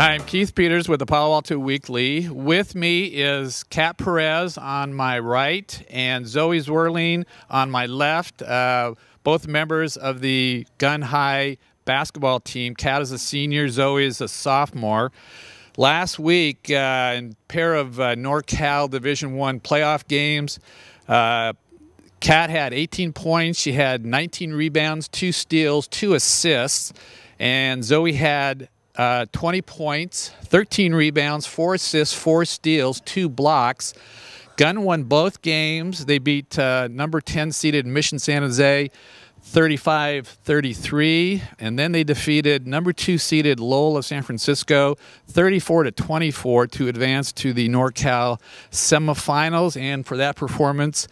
I'm Keith Peters with the Palo Alto Weekly. With me is Kat Perez on my right and Zoe Zwerling on my left, both members of the Gunn High basketball team. Kat is a senior, Zoe is a sophomore. Last week, in a pair of NorCal Division I playoff games, Kat had 18 points. She had 19 rebounds, 2 steals, 2 assists, and Zoe had 20 points, 13 rebounds, 4 assists, 4 steals, 2 blocks. Gunn won both games. They beat number 10 seeded Mission San Jose 35-33, and then they defeated number 2 seeded Lowell of San Francisco 34-24 to advance to the NorCal semifinals. And for that performance,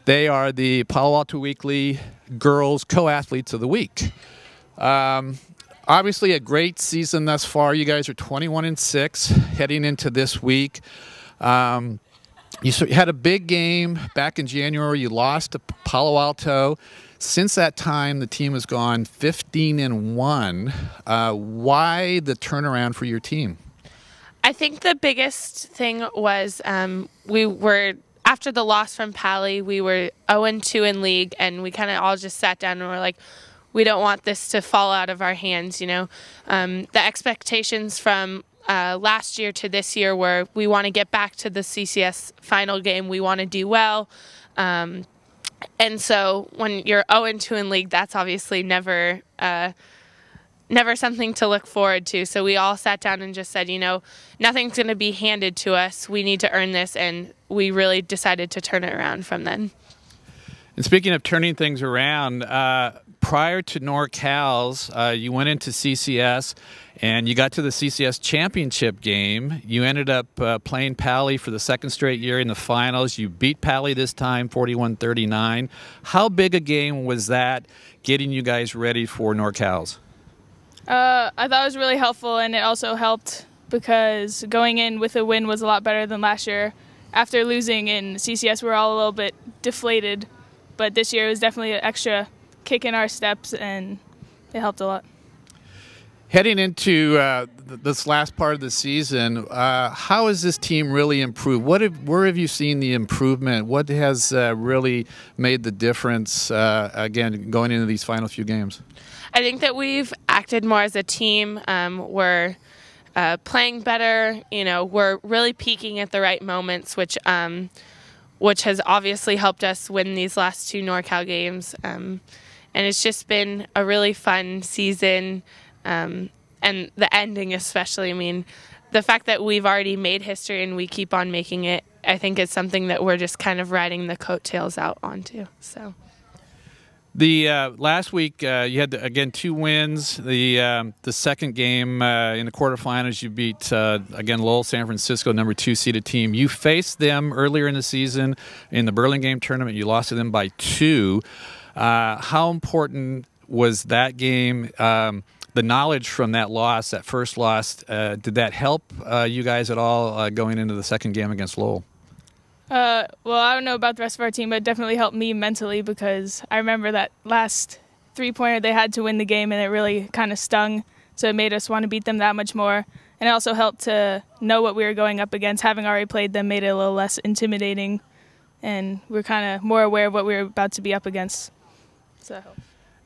they are the Palo Alto Weekly Girls Co-Athletes of the Week. Obviously a great season thus far. You guys are 21-6 heading into this week. You had a big game back in January. You lost to Palo Alto. Since that time, the team has gone 15-1. Why the turnaround for your team? I think the biggest thing was we were, after the loss from Pali, we were 0-2 in league, and we kind of all just sat down and were like, we don't want this to fall out of our hands, you know. The expectations from last year to this year were we want to get back to the CCS final game. We want to do well. And so when you're 0-2 in league, that's obviously never something to look forward to. So we all sat down and just said, you know, nothing's going to be handed to us. We need to earn this, and we really decided to turn it around from then. And speaking of turning things around, prior to NorCal's, you went into CCS and you got to the CCS championship game. You ended up playing Pali for the second straight year in the finals. You beat Pali this time 41-39. How big a game was that getting you guys ready for NorCal's? I thought it was really helpful, and it also helped because going in with a win was a lot better than last year. After losing in CCS, we were all a little bit deflated, but this year it was definitely an extra kick in our steps, and it helped a lot. Heading into this last part of the season, how has this team really improved? Where have you seen the improvement? What has really made the difference, again, going into these final few games? I think that we've acted more as a team. We're playing better. You know, we're really peaking at the right moments, which has obviously helped us win these last 2 NorCal games. And it's just been a really fun season, and the ending especially. I mean, the fact that we've already made history and we keep on making it, I think is something that we're just kind of riding the coattails out onto. So, the last week you had again 2 wins. The second game in the quarterfinals, you beat again Lowell San Francisco, number 2 seeded team. You faced them earlier in the season in the Burlingame tournament. You lost to them by 2. How important was that game? The knowledge from that loss, that first loss, did that help you guys at all going into the second game against Lowell? Well, I don't know about the rest of our team, but it definitely helped me mentally because I remember that last 3-pointer they had to win the game, and it really kind of stung. So it made us want to beat them that much more. And it also helped to know what we were going up against. Having already played them made it a little less intimidating, and we're kind of more aware of what we were about to be up against. So.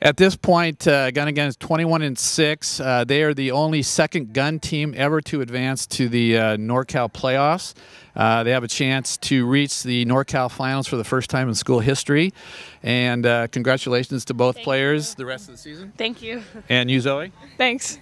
At this point, Gunn again is 21-6. They are the only second Gunn team ever to advance to the NorCal playoffs. They have a chance to reach the NorCal finals for the first time in school history. And congratulations to both players the rest of the season. Thank you. And you, Zoe? Thanks.